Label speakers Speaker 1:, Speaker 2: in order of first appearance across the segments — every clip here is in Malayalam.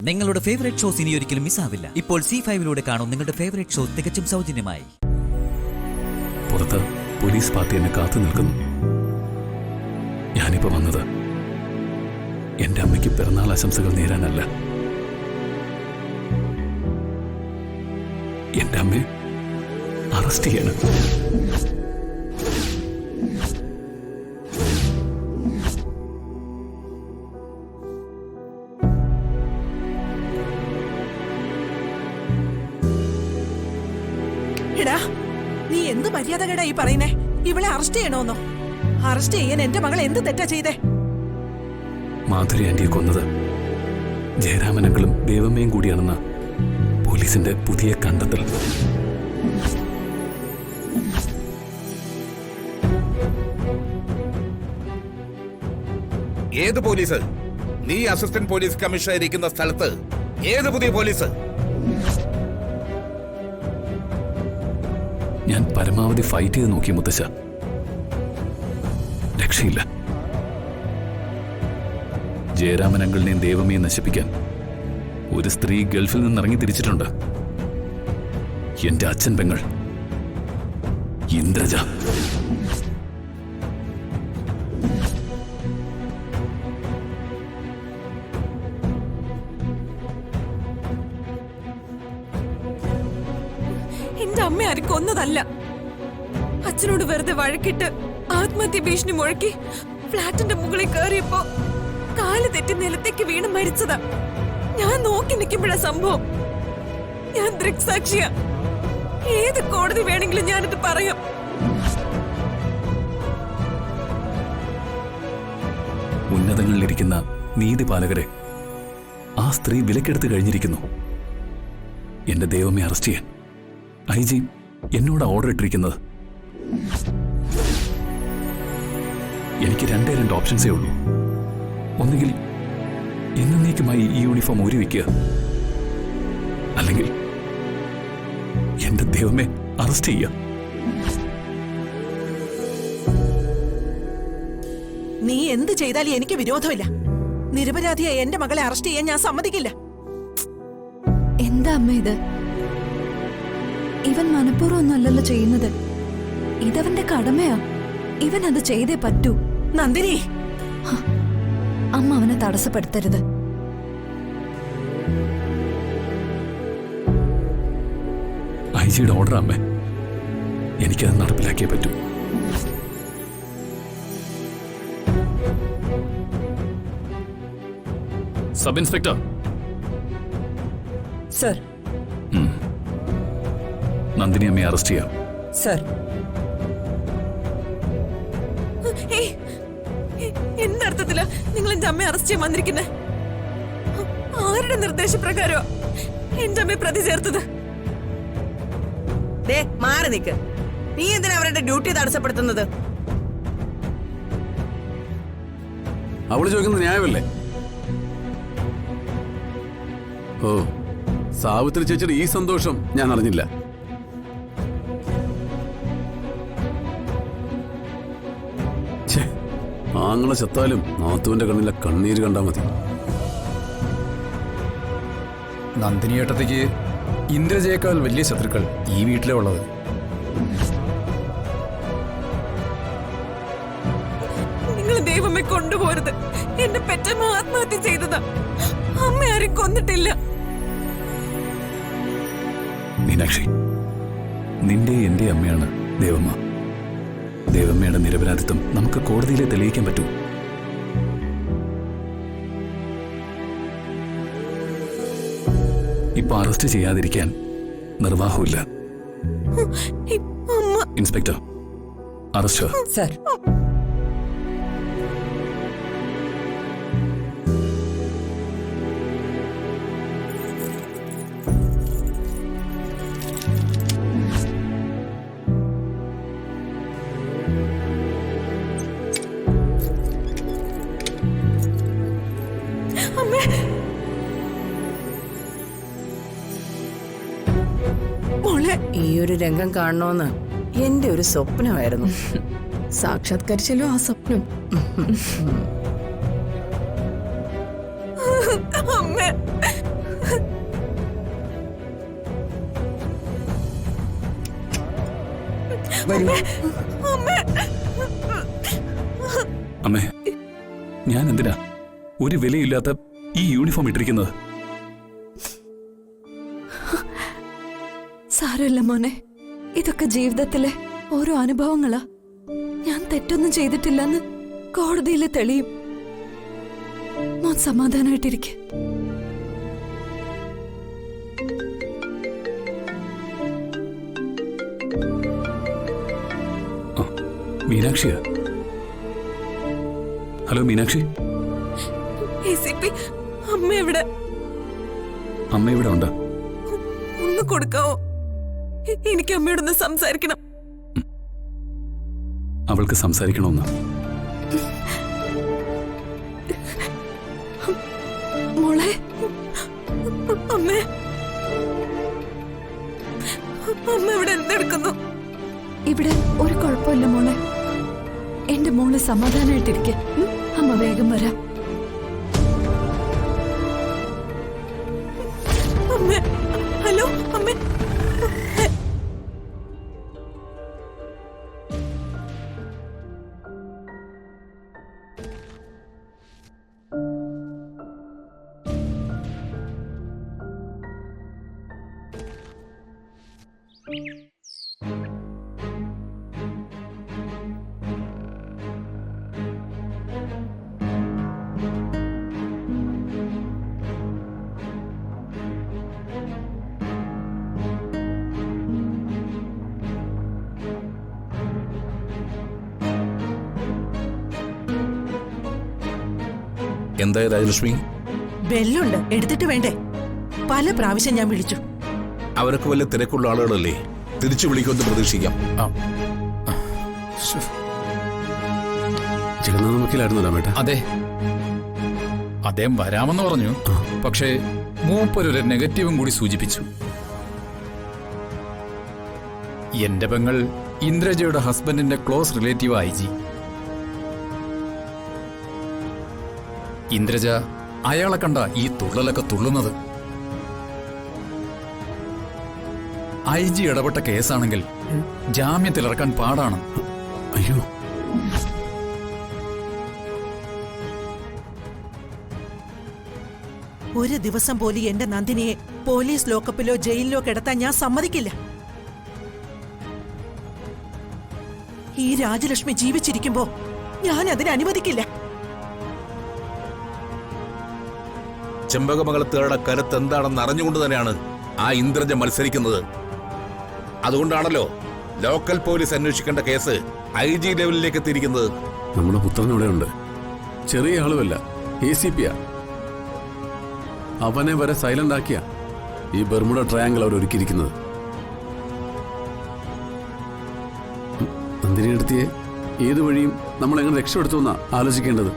Speaker 1: നിങ്ങളുടെ ഫേവറേറ്റ് ഷോസ് ഇനി ഒരിക്കലും മിസ്സാവില്ല. ഇപ്പോൾ C5 കാണും നിങ്ങളുടെ ഫേവറേറ്റ് ഷോ തികച്ചും സൗജന്യമായി.
Speaker 2: പുറത്ത് പോലീസ് പാർട്ടി എന്നെ കാത്തു നിൽക്കുന്നു. ഞാനിപ്പോ വന്നത് എന്റെ അമ്മയ്ക്ക് പിറന്നാൾ ആശംസകൾ നേരാനല്ല. എന്റെ അമ്മയെ അറസ്റ്റ് ചെയ്യണം.
Speaker 3: എടാ, നീ എന്ത് മര്യാദകേടാ ഈ പറയുന്നേ? ഇവളെ അറസ്റ്റ് ചെയ്യണോന്നോ? അറസ്റ്റ് ചെയ്യാൻ എന്റെ മകൾ എന്ത് തെറ്റാ ചെയ്തേ?
Speaker 2: മാധുരി ആന്റിയെ കൊന്നത് ജയരാമനങ്ങളും ദേവമ്മയും കൂടിയാണെന്ന പോലീസിന്റെ പുതിയ കണ്ടെത്തൽ.
Speaker 4: ഏത് പോലീസ്? നീ അസിസ്റ്റന്റ് പോലീസ് കമ്മീഷണർ ഇരിക്കുന്ന സ്ഥലത്ത് ഏത് പുതിയ പോലീസ്?
Speaker 2: ഞാൻ പരമാവധി ഫൈറ്റ് ചെയ്ത് നോക്കി മുത്തശ്ശ, രക്ഷയില്ല. ജയരാമനങ്കിളിനെയും ദേവമ്മയും നശിപ്പിക്കാൻ ഒരു സ്ത്രീ ഗൾഫിൽ നിന്നിറങ്ങി തിരിച്ചിട്ടുണ്ട്. എന്റെ അച്ഛൻ പെങ്ങൾ ഇന്ദ്രജ.
Speaker 3: എന്റെ അമ്മ ആരും കൊന്നതല്ല. അച്ഛനോട് വെറുതെ വഴക്കിട്ട് ആത്മഹത്യ ഭീഷണി മുഴക്കി ഫ്ലാറ്റിന്റെ മുകളിൽ കയറിയപ്പോ കാല് തെറ്റി നിലത്തേക്ക് വീണ് മരിച്ചതാ. ഞാൻ നോക്കി നിൽക്കുമ്പോഴാ സംഭവം. ഞാൻ ദൃക്സാക്ഷിയാ. ഏത് കോടതി വേണമെങ്കിലും ഞാനിത് പറയാം.
Speaker 2: ഉന്നതങ്ങളിലിരിക്കുന്ന നീതിപാലകരെ ആ സ്ത്രീ വിലക്കെടുത്ത് കഴിഞ്ഞിരിക്കുന്നു. എന്റെ ദൈവമേ അറസ്റ്റ് ചെയ്യാൻ IG എന്നോട് ഓർഡർ ഇട്ടിരിക്കുന്നത്. എനിക്ക് രണ്ട് ഓപ്ഷൻസേ ഉള്ളൂ. ഒന്നുകിൽ എന്നേക്കുമായി ഈ യൂണിഫോം ഊരി വയ്ക്കുക, അല്ലെങ്കിൽ എന്റെ ദൈവമേ അറസ്റ്റ് ചെയ്യുക.
Speaker 3: നീ എന്ത് ചെയ്താലും എനിക്ക് വിരോധമില്ല. നിരപരാധിയായ എന്റെ മകളെ അറസ്റ്റ് ചെയ്യാൻ ഞാൻ സമ്മതിക്കില്ല.
Speaker 5: എന്താ അമ്മ ഇത്? ഇവൻ മനഃപൂർവ്വം ഒന്നല്ലല്ലോ ചെയ്യുന്നത്. ഇതവന്റെ കടമയാ. ഇവൻ അത് ചെയ്തേ പറ്റൂ.
Speaker 3: നന്ദിനി,
Speaker 5: അമ്മ അവനെ തടസ്സപ്പെടുത്തരുത്.
Speaker 2: IG-യുടെ ഓർഡർ അമ്മേ, എനിക്കത് നടപ്പിലാക്കിയേ പറ്റൂ. Sub inspector
Speaker 3: sir.
Speaker 2: നന്ദിനി അമ്മയെ അറസ്റ്റ് ചെയ്യാം.
Speaker 3: സർ. എന്തർത്ഥത്തിലാ നിങ്ങൾ എന്റെ അമ്മയെ അറസ്റ്റ് ചെയ്യാൻ വന്നിരിക്കുന്നേ? ആരുടെ നിർദ്ദേശപ്രകാരോ എന്റെ അമ്മയെ പ്രതി ചേർത്തത്?
Speaker 6: മാറി നിക്ക്. നീ എന്തിനാ അവരുടെ ഡ്യൂട്ടി തടസ്സപ്പെടുത്തുന്നത്?
Speaker 7: അവള് ചോദിക്കുന്നത് ന്യായമല്ലേ? ഓ, സാവിത്രി ചേച്ചിയുടെ ഈ സന്തോഷം ഞാൻ അറിഞ്ഞില്ല. ആങ്ങളെ ചത്താലും നാത്തുവിന്റെ കണ്ണിലെ കണ്ണീര് കണ്ടാ മതി.
Speaker 8: നന്ദിനിയേട്ടത്തേക്ക് ഇന്ദ്രജയേക്കാൾ വലിയ ശത്രുക്കൾ ഈ വീട്ടിലെ ഉള്ളത്.
Speaker 3: നിങ്ങൾ ദൈവമേ കൊണ്ടുപോരുത്. എന്റെ പെറ്റമ്മ ആത്മഹത്യ ചെയ്തതാ. അമ്മ ആരും കൊന്നിട്ടില്ല.
Speaker 2: മീനാക്ഷി, നിന്റെ എന്റെ അമ്മയാണ് ദേവമ്മ. ദേവമ്മയുടെ നിരപരാധിത്വം നമുക്ക് കോടതിയിലെ തെളിയിക്കാൻ പറ്റൂ. ഇപ്പൊ അറസ്റ്റ് ചെയ്യാതിരിക്കാൻ നിർവാഹമില്ല. Inspector, arrest.
Speaker 3: സർ.
Speaker 6: ഈ ഒരു രംഗം കാണണോന്ന് എന്റെ ഒരു സ്വപ്നമായിരുന്നു.
Speaker 5: സാക്ഷാത്കരിച്ചല്ലോ ആ സ്വപ്നം.
Speaker 3: അമ്മ
Speaker 6: വരൂ.
Speaker 2: അമ്മേ, ഞാൻ എന്തിനാ ഒരു വിലയില്ലാത്ത ഈ യൂണിഫോം ഇട്ടിരിക്കുന്നത്?
Speaker 5: സാരമില്ല മോനെ, ഇതൊക്കെ ജീവിതത്തിലെ ഓരോ അനുഭവങ്ങളാ. ഞാൻ തെറ്റൊന്നും ചെയ്തിട്ടില്ലെന്ന് കോടതിയിൽ തെളിയും. മോൻ സമാധാനമായിട്ടിരിക്കെ.
Speaker 2: മീനാക്ഷിയാ? ഹലോ മീനാക്ഷി,
Speaker 3: ACP, അമ്മ എവിടെ?
Speaker 2: അമ്മ ഇവിടെ ഉണ്ട്.
Speaker 3: ഒന്ന് കൊടുക്കാവോ? എനിക്ക് അമ്മയോടൊന്ന് സംസാരിക്കണം.
Speaker 2: അവൾക്ക് സംസാരിക്കണമെന്ന്.
Speaker 5: മോളെ,
Speaker 3: അമ്മേ, അമ്മ ഇവിടെ എന്തെടുക്കുന്നു?
Speaker 5: ഇവിടെ ഒരു കുഴപ്പമില്ല മോളെ. എന്റെ മോള് സമാധാനമായിട്ടിരിക്കെ. അമ്മ വേഗം വരാം.
Speaker 3: അമ്മേ, ഹലോ അമ്മേ.
Speaker 4: എന്താ രാജലക്ഷ്മി?
Speaker 6: ബെല്ലുണ്ട്, എടുത്തിട്ട് വേണ്ടേ? പല പ്രാവശ്യം ഞാൻ വിളിച്ചു.
Speaker 4: അവരൊക്കെ വലിയ തിരക്കുള്ള ആളുകളല്ലേ, തിരിച്ചു വിളിക്കുമെന്ന് പ്രതീക്ഷിക്കാം.
Speaker 7: ജഗന്നാഥ വക്കീലായിരുന്നു രാമേട്ട.
Speaker 8: അതെ, അദ്ദേഹം വരാമെന്ന് പറഞ്ഞു. പക്ഷേ മൂപ്പരൊരു നെഗറ്റീവും കൂടി സൂചിപ്പിച്ചു. എന്റെ പെങ്ങൾ ഇന്ദ്രജയുടെ ഹസ്ബൻഡിന്റെ ക്ലോസ് റിലേറ്റീവ് IG. ഇന്ദ്രജ അയാളെ കണ്ട ഈ തുള്ളലൊക്കെ തുള്ളുന്നത്. IG ഇടപെട്ട കേസാണെങ്കിൽ ജാമ്യത്തിലിറക്കാൻ പാടാണ്.
Speaker 7: അയ്യോ,
Speaker 6: ഒരു ദിവസം പോലും എന്റെ നന്ദിനിയെ പോലീസ് ലോക്കപ്പിലോ ജയിലിലോ കിടത്താൻ ഞാൻ സമ്മതിക്കില്ല. ഈ രാജലക്ഷ്മി ജീവിച്ചിരിക്കുമ്പോ ഞാൻ അതിന് അനുവദിക്കില്ല.
Speaker 4: ചെമ്പകമംഗലത്തുകാരുടെ കരുത്ത് എന്താണെന്ന് അറിഞ്ഞുകൊണ്ട് തന്നെയാണ് ആ ഇന്ദ്രജ മത്സരിക്കുന്നത്. അതുകൊണ്ടാണല്ലോ ലോക്കൽ പോലീസ് അന്വേഷിക്കേണ്ട കേസ് IG ലെവലിലേക്ക് എത്തിയിരിക്കുന്നത്.
Speaker 7: നമ്മുടെ പുത്രൻ ഇവിടെ ഉണ്ട്. ചെറിയ ആളുമല്ല, ACP-യാ. അവനെ വരെ സൈലന്റ് ആക്കിയ ഈ ബർമുഡ ട്രയാങ്കിൾ അവർ ഒരുക്കിയിരിക്കുന്നത്. നന്ദിനി എടുത്തിയെ ഏത് വഴിയും നമ്മൾ എങ്ങനെ രക്ഷപ്പെടുത്തുമെന്നാ ആലോചിക്കേണ്ടത്.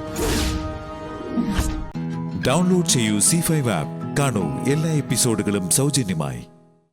Speaker 9: ഡൗൺലോഡ് ചെയ്യൂ C5 ആപ്പ്. കാണൂ എല്ലാ എപ്പിസോഡുകളും സൗജന്യമായി.